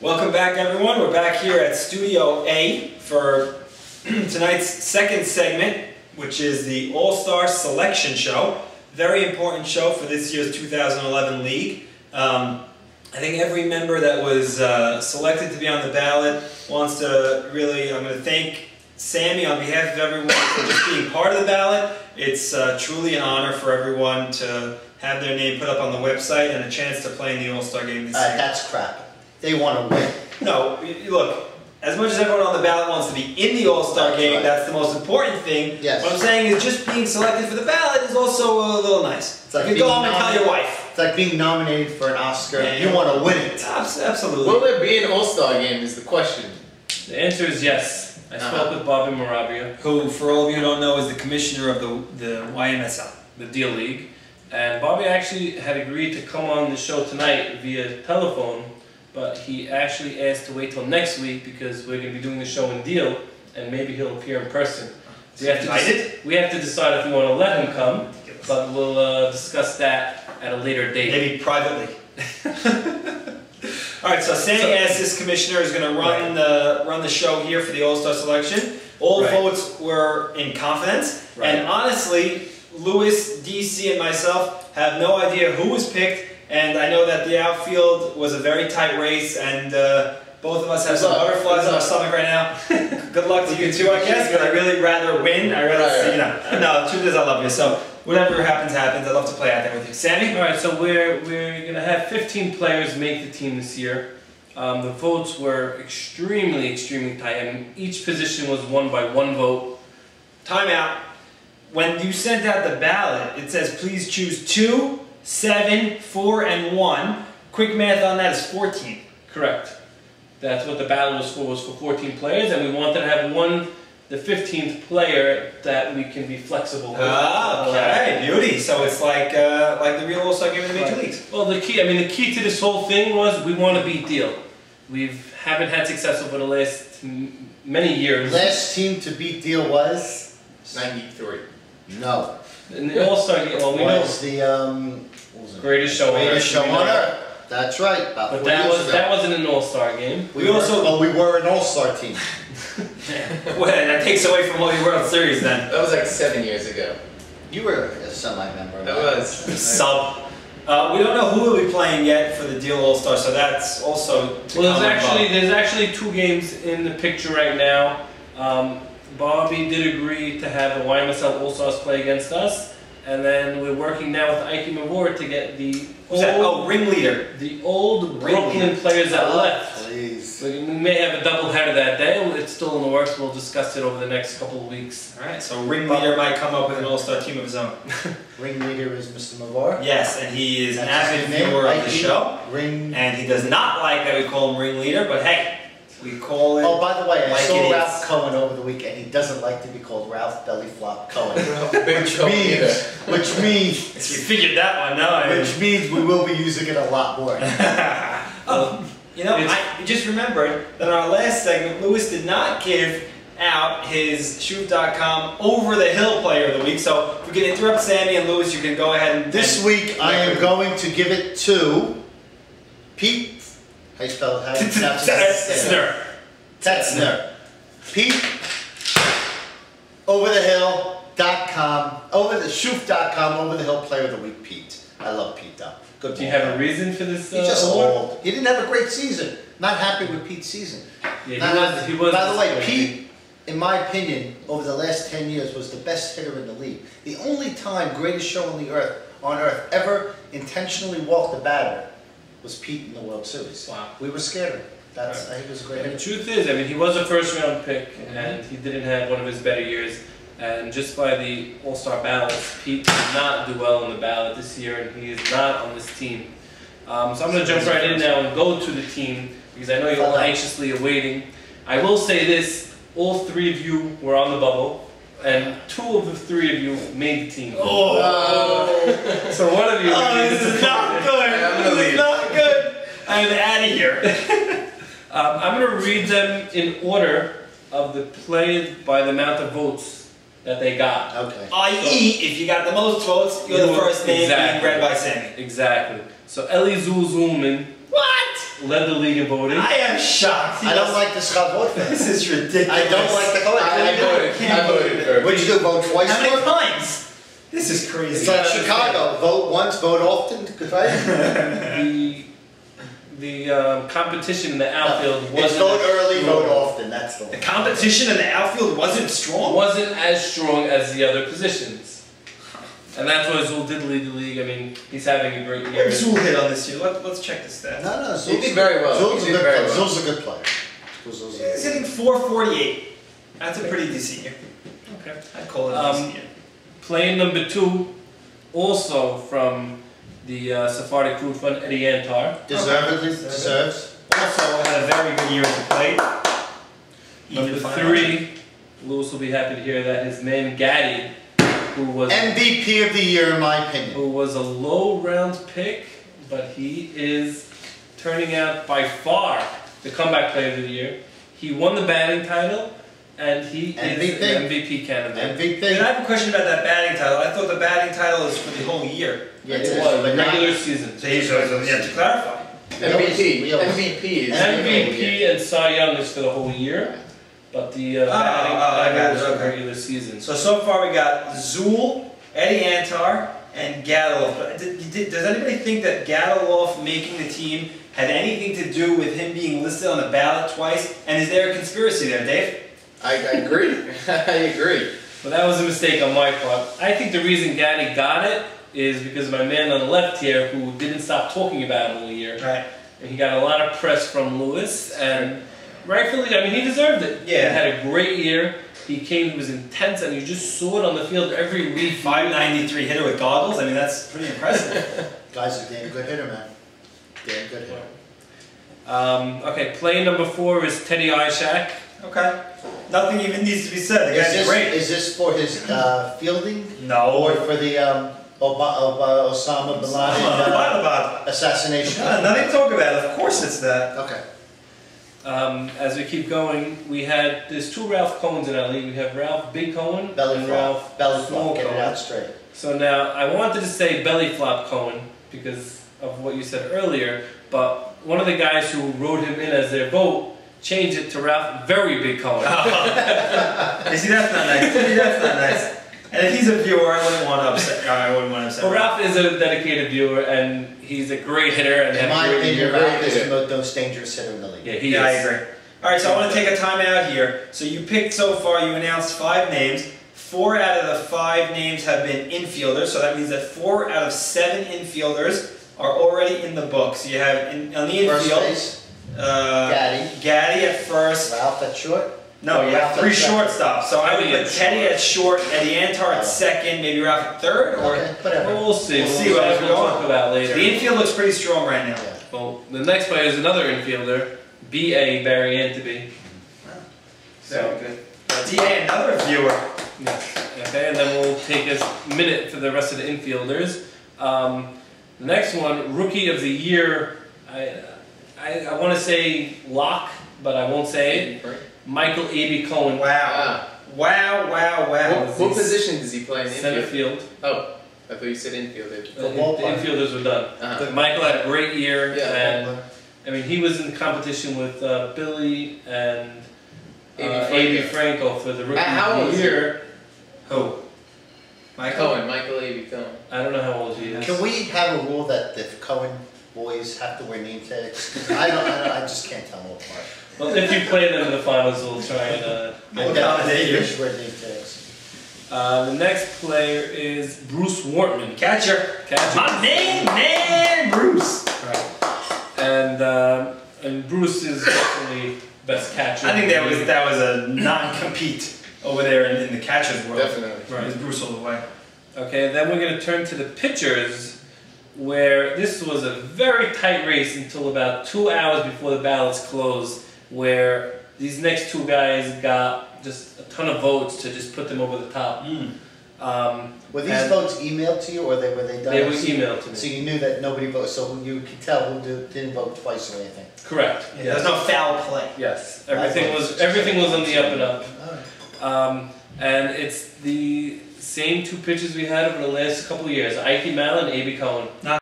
Welcome back, everyone. We're back here at Studio A for tonight's second segment, which is the All-Star Selection Show. Very important show for this year's 2011 league. I think every member that was selected to be on the ballot wants to really, I'm going to thank Sammy on behalf of everyone for just being part of the ballot. It's truly an honor for everyone to have their name put up on the website and a chance to play in the All-Star game this year. That's crap. They want to win. No, look, as much as everyone on the ballot wants to be in the All-Star game, that's the most important thing. Yes. What I'm saying is just being selected for the ballot is also a little nice. It's like you can go home and tell your wife. It's like being nominated for an Oscar. Yeah, you want to win it. Absolutely. Will there be an All-Star game is the question. The answer is yes. I spoke with Bobby Moravia, who, for all of you who don't know, is the commissioner of the YMSL, the Deal League. And Bobby actually had agreed to come on the show tonight via telephone, but he actually asked to wait till next week because we're going to be doing the show in Deal, and maybe he'll appear in person. We have to decide if we want to let him come, but we'll discuss that at a later date. Maybe privately. All right, so Sammy as this commissioner is going to run the show here for the All-Star selection. All votes were in confidence, and honestly, Lewis, DC, and myself have no idea who was picked. And I know that the outfield was a very tight race, and both of us have some butterflies in our stomach right now. Good luck to you too, I guess, but I'd really rather win. I'd rather see, you know. No, the truth is I love you, so whatever happens, happens. I'd love to play out there with you. Sammy? Alright, so we're going to have 15 players make the team this year. The votes were extremely tight. I mean, each position was won by 1 vote. Time out. When you sent out the ballot, it says please choose 2, 7, 4, and 1. Quick math on that is 14. Correct. That's what the ballot was for 14 players, and we wanted to have the 15th player that we can be flexible with. Ah, okay, beauty. So it's like the real All-Star game in the Major Leagues. Well, the key to this whole thing was we want to beat Deal. We haven't had success over the last many years. Last team to beat Deal was 93. No. In the All-Star game, well, we know the greatest show on Earth. That's right. But that wasn't an All-Star game. We were an All-Star team. Well, that takes away from all your World Series then. That was like 7 years ago. You were a semi-member. That was. Sub. We don't know who will be playing yet for the Deal All-Star, so that's also to well, there's actually 2 games in the picture right now. Bobby did agree to have the YMSL All-Stars play against us, and then we're working now with Ike Mavor to get the ringleader. The old Brooklyn players that left. Please. So we may have a doubleheader that day. It's still in the works. We'll discuss it over the next couple of weeks. All right. So ringleader might come up with an All-Star team of his own. Ringleader is Mr. Mavor. Yes, and he is an avid viewer of the show. And he does not like that we call him ringleader, but hey, we call it. Oh, by the way, I saw it Ralph Cohen over the weekend. He doesn't like to be called Ralph Bellyflop Cohen. which means you figured that one, no? Which means we will be using it a lot more. You know, I just remembered that in our last segment, Lewis did not give out his Shoot.com Over the Hill Player of the Week. So if we can interrupt Sammy and Lewis, you can go ahead and. This week I am going to give it to Pete. How you spell it? Tetzner. Pete. OverTheHill.com. Shoot.com. Over the Hill Player of the Week. Pete. I love Pete though. Good. Do you have a reason for this? He's just old. He didn't have a great season. Not happy with Pete's season. Yeah, he was. By the way, Pete, in my opinion, over the last 10 years, was the best hitter in the league. The only time greatest show on earth ever intentionally walked the batter was Pete in the World Series. Wow. We were scared of him. I think he was a great hitter. The truth is, I mean, he was a first-round pick, and he didn't have one of his better years. And just by the All-Star ballots, Pete did not do well in the ballot this year, and he is not on this team. So I'm going to jump right in now and go to the team, because I know you're all anxiously awaiting. I will say this, all 3 of you were on the bubble, and 2 of the 3 of you made the team. Oh! So one of you... this is not good! This is not good! I'm out of here. I'm going to read them in order of the play by the amount of votes that they got. Okay. I.e., if you got the most votes, you're the first name being read by Sammy. Exactly. So Eli Zulman. What? led the league in voting. I am shocked. I don't like the Schavot This is ridiculous. I don't like the Cohen. I voted for it. What'd you do, vote twice How many for it? times? This is crazy. It's like Chicago, vote once, vote often, right? The competition in the outfield It's wasn't vote early, strong. vote often, that's the The one. competition in the outfield wasn't strong. Wasn't as strong as the other positions, and that's why Zul did lead the league. I mean, he's having a great year. What did Zul hit on this year? Let's check the stats. No, He did very well. Zul's He a did good very player. well. Zul's a good player. Zul's a He's good hitting 448. That's a pretty decent year. Okay. I'd call it a decent year. Playing number 2, also from the Sephardic Food Fund, Eddie Antar. Deservedly, Okay. deserves. Also had a very good year at the plate. Number 3, Lewis will be happy to hear that his man Gaddy, who was MVP of the year, in my opinion. a low round pick, but he is turning out by far the comeback player of the year. He won the batting title, and he MVP. is an MVP candidate. And MVP. I have a question about that batting title. I thought the batting title is for the whole year. Yeah, It is, was but not- regular season. So you have to clarify. MVP. We always- MVP is MVP and Cy Young is for the whole year, but the batting I got title it, is for okay. regular season. So far we got Zul, Eddie Antar, and Gadaloff. But does anybody think that Gadaloff making the team had anything to do with him being listed on the ballot twice? And is there a conspiracy there, Dave? I agree. I agree. But that was a mistake on my part. I think the reason Gaddy got it is because of my man on the left here who didn't stop talking about him all year. Right. And he got a lot of press from Lewis, and rightfully, I mean, he deserved it. Yeah. He had a great year. He was intense, and you just saw it on the field every week. 593 hitter with goggles. I mean, that's pretty impressive. Guy's a damn good hitter, man. Damn good hitter. Okay, play number 4 is Teddy Ishak. Okay. Nothing even needs to be said. The guy's great. Is this for his fielding? Or No. for the Osama Bin Laden assassination? Nothing to talk about. Of course it's that. Okay. As we keep going, there's 2 Ralph Cohens in our league. We have Ralph Big Cohen Belly and flop. Ralph Belly Small flop. Get it Cohen. out straight. So now, I wanted to say Belly Flop Cohen because of what you said earlier, but one of the guys who wrote him in as their vote changed it to Ralph Very Big Cohen. You see, that's not nice. See, that's not nice. And if he's a viewer, I wouldn't want to upset. I wouldn't want to upset. Well, Ralph is a dedicated viewer, and he's a great hitter. And In had a my great opinion, year. Ralph is the most dangerous hitter in the league. Yeah, he Yeah, I is. agree. All right, so I want to take a time out here. So you picked so far. You announced 5 names. 4 out of the 5 names have been infielders. So that means that 4 out of 7 infielders are already in the book. So you have on the First infield, base, Gaddy. Gaddy at first. Ralph at short. No, you have Ralph 3 at second. shortstops. So I would Teddy put at Teddy short. at short, Eddie Antar at Oh. second, maybe Ralph at third, or Okay, whatever. Well, we'll see. We'll see what we'll we're going. talk about later. the infield looks pretty strong right now. Yeah. Well, the next player is another infielder, B.A. Barry Anthony. Very good. DA, another viewer. Okay, and then we'll take a minute for the rest of the infielders. The next one, Rookie of the Year, I want to say lock, but I won't say it. Michael A.B. Cohen, Wow. Wow, wow, wow. What position does he play in the center infield? field. Oh, I thought you said infield. The ball player. infielders were done. Uh-huh. Michael had a great year, Yeah. and I mean he was in competition with Billy and A.B. A.B. Franco for the Rookie How of old the is he? Year. Who? Michael? Cohen, Michael A.B. Cohen. I don't know how old he is. Can we have a rule that the Cohen boys have to wear name tags? I just can't tell them apart. Well, if you play them in the finals, we'll try and. We'll I accommodate definitely you. should wear name tags. The next player is Bruce Wortman. Catcher. Catcher. My main man, Bruce. And Bruce is definitely best catcher. I think that was a non-compete over there in the catcher's world. Definitely. Right. It was Bruce all the way. Okay, then we're going to turn to the pitchers, where this was a very tight race until about 2 hours before the ballots closed, where these next 2 guys got just a ton of votes to just put them over the top. Were these And votes emailed to you, or were they done? They were emailed to me. So you knew that nobody voted, so you could tell who didn't vote twice or anything. Correct. Yeah, there's no foul play. Yes, everything was on the up and up. And it's the same 2 pitchers we had over the last couple of years, Ike Malin and A.B. Cohen.